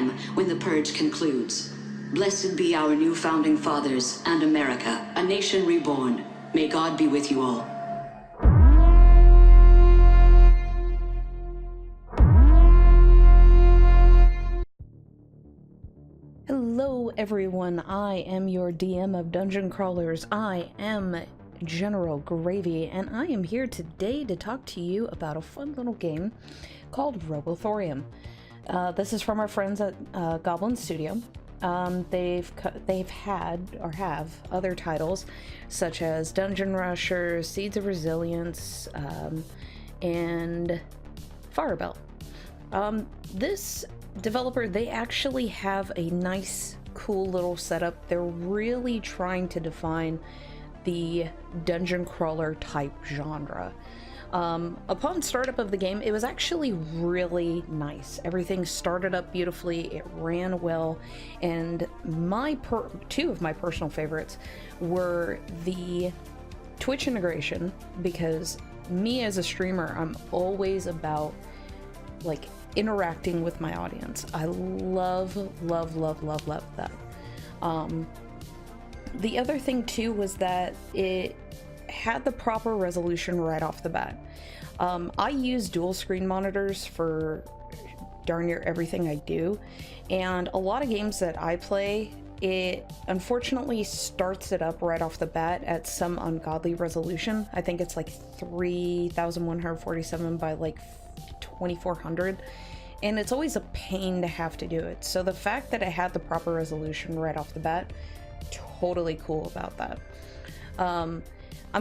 p.m. when the purge concludes. Blessed be our new founding fathers and America, a nation reborn. May God be with you all. Hello everyone, I am your DM of Dungeon Crawlers. I am General Gravey, and I am here today to talk to you about a fun little game called Robothorium. This is from our friends at Goblin Studio. They've had or have other titles such as Dungeon Rusher, Seeds of Resilience, and Firebelt. This developer, they actually have a nice, cool little setup. They're really trying to define the dungeon crawler type genre. Upon startup of the game, it was actually really nice. Everything started up beautifully, it ran well, and two of my personal favorites were the Twitch integration, because me as a streamer, I'm always about like interacting with my audience. I love that. The other thing too was that it had the proper resolution right off the bat. I use dual screen monitors for darn near everything I do, and a lot of games that I play, it unfortunately starts it up right off the bat at some ungodly resolution. I think it's like 3147 by like 2400, and it's always a pain to have to do it. So the fact that it had the proper resolution right off the bat, totally cool about that. I'm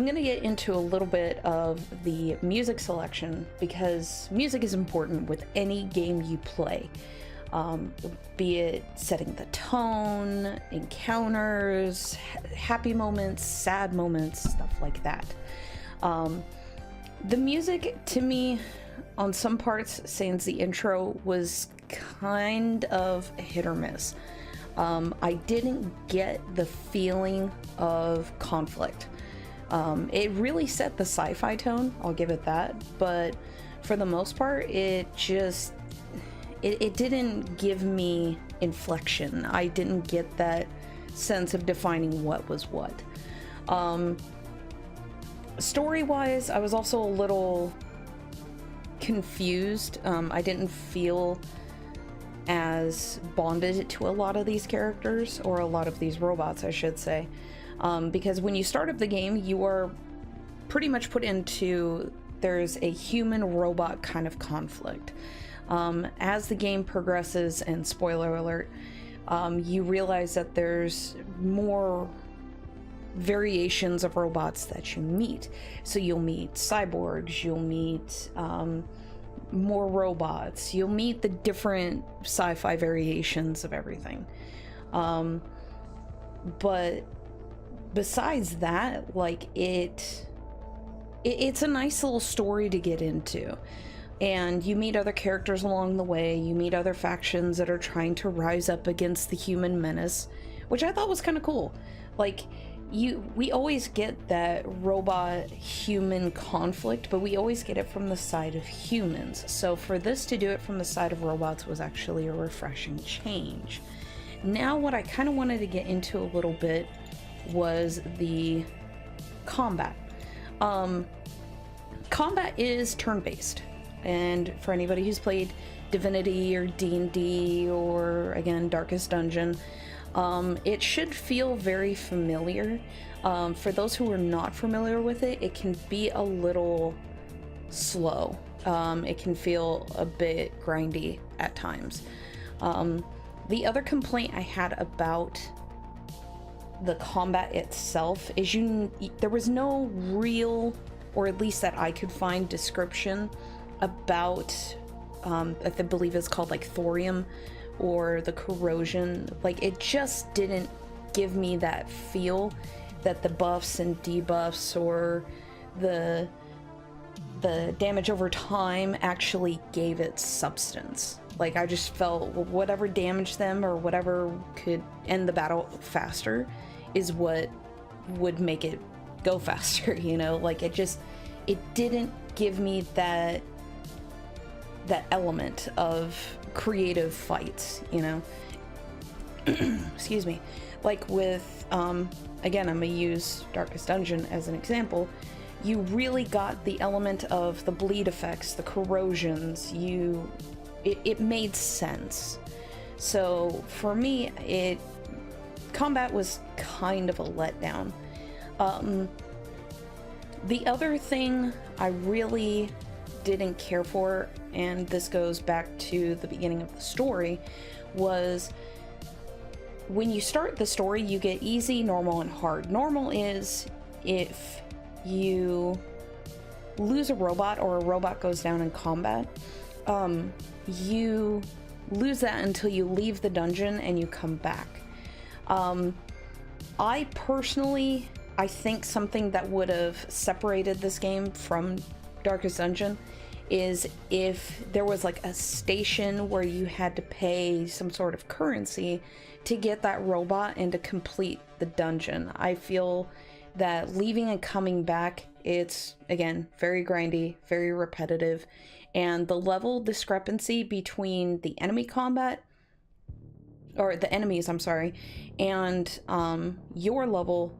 gonna get into a little bit of the music selection, because music is important with any game you play, be it setting the tone, encounters, happy moments, sad moments, stuff like that. The music, to me, on some parts, sans the intro, was kind of hit or miss. I didn't get the feeling of conflict. It really set the sci-fi tone, I'll give it that, but for the most part, it didn't give me inflection. I didn't get that sense of defining what was what. Story-wise, I was also a little confused. I didn't feel as bonded to a lot of these characters, or a lot of these robots, I should say. Because when you start up the game, you are pretty much put into, there's a human-robot kind of conflict. As the game progresses, and spoiler alert, you realize that there's more variations of robots that you meet. So you'll meet cyborgs, you'll meet more robots, you'll meet the different sci-fi variations of everything. But besides that, like, it's a nice little story to get into, and you meet other characters along the way. You meet other factions that are trying to rise up against the human menace, which I thought was kind of cool. Like, we always get that robot human conflict, but we always get it from the side of humans. So for this to do it from the side of robots was actually a refreshing change. Now what I kind of wanted to get into a little bit was the combat. Combat is turn-based, and for anybody who's played Divinity or D&D, or again Darkest Dungeon, it should feel very familiar. For those who are not familiar with it, it can be a little slow. It can feel a bit grindy at times. The other complaint I had about the combat itself is there was no real, or at least that I could find, description about I believe it's called like thorium, or the corrosion. Like, it just didn't give me that feel that the buffs and debuffs, or the damage over time, actually gave it substance. Like, I just felt whatever damaged them, or whatever could end the battle faster, is what would make it go faster, you know? Like, it didn't give me that that element of creative fights, you know. Excuse me. Like with, again, I'm gonna use Darkest Dungeon as an example. You really got the element of the bleed effects, the corrosions, it made sense. So for me, combat was kind of a letdown. The other thing I really didn't care for, and this goes back to the beginning of the story, was when you start the story, you get easy, normal, and hard. Normal is if you lose a robot or a robot goes down in combat, you lose that until you leave the dungeon and you come back. I personally, I think something that would have separated this game from Darkest Dungeon is if there was like a station where you had to pay some sort of currency to get that robot and to complete the dungeon. I feel that leaving and coming back, it's, again, very grindy, very repetitive, and the level discrepancy between the enemy combat, or the enemies, I'm sorry, and your level,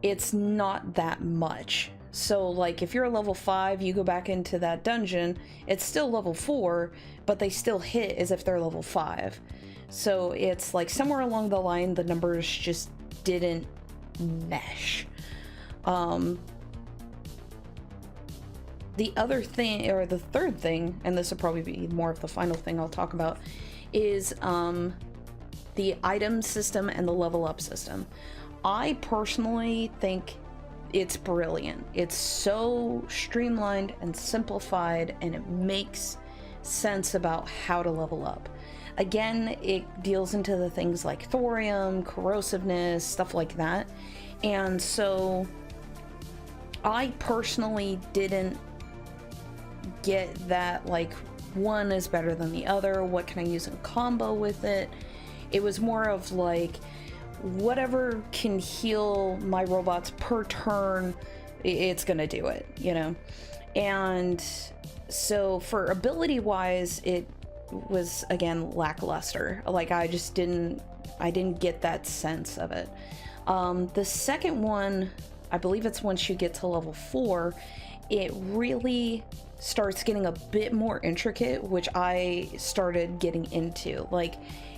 it's not that much. So like if you're level 5, you go back into that dungeon, it's still level 4, but they still hit as if they're level 5. So it's like somewhere along the line the numbers just didn't mesh. The other thing, or the third thing, and this will probably be more of the final thing I'll talk about, is the item system and the level up system. I personally think it's brilliant. It's so streamlined and simplified, and it makes sense about how to level up. Again, it deals into the things like thorium, corrosiveness, stuff like that. And so I personally didn't get that, like, one is better than the other, what can I use in combo with it. It was more of like, whatever can heal my robots per turn, it's gonna do it, you know. And so for ability wise, it was, again, lackluster. Like, I didn't get that sense of it. The second one, I believe it's once you get to level 4, it really starts getting a bit more intricate, which I started getting into. Like,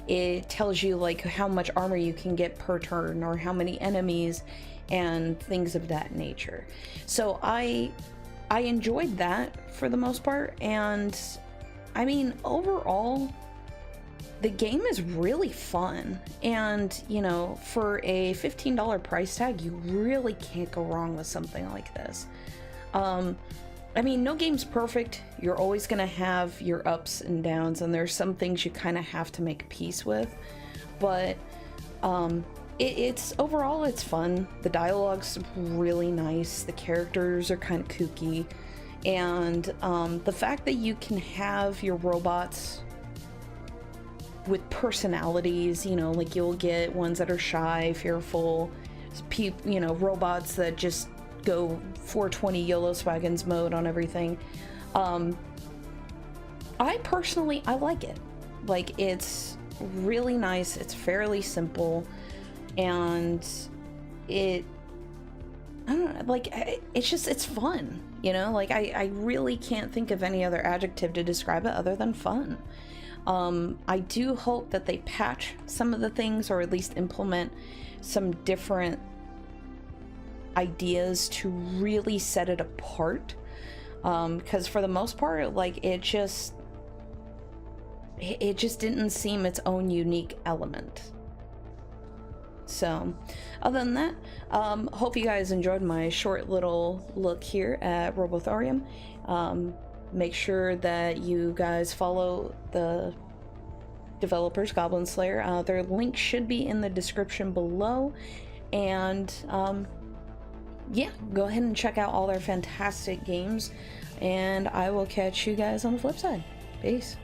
it tells you like how much armor you can get per turn, or how many enemies, and things of that nature. So I enjoyed that for the most part, and I mean, overall, the game is really fun. And, you know, for a $15 price tag, you really can't go wrong with something like this. I mean, no game's perfect. You're always gonna have your ups and downs, and there's some things you kind of have to make peace with. But it's overall, it's fun. The dialogue's really nice. The characters are kind of kooky. And the fact that you can have your robots with personalities, you know, like you'll get ones that are shy, fearful, you know, robots that just go 420 YOLO Swaggins mode on everything. I personally, I like it. Like, it's really nice, it's fairly simple, and I don't know, like, it's fun, you know? Like, I really can't think of any other adjective to describe it other than fun. I do hope that they patch some of the things, or at least implement some different ideas to really set it apart, because for the most part, like, it just didn't seem its own unique element. So other than that, hope you guys enjoyed my short little look here at Robothorium. Make sure that you guys follow the developers, Goblin Slayer. Their link should be in the description below, and yeah, go ahead and check out all their fantastic games, and I will catch you guys on the flip side. Peace.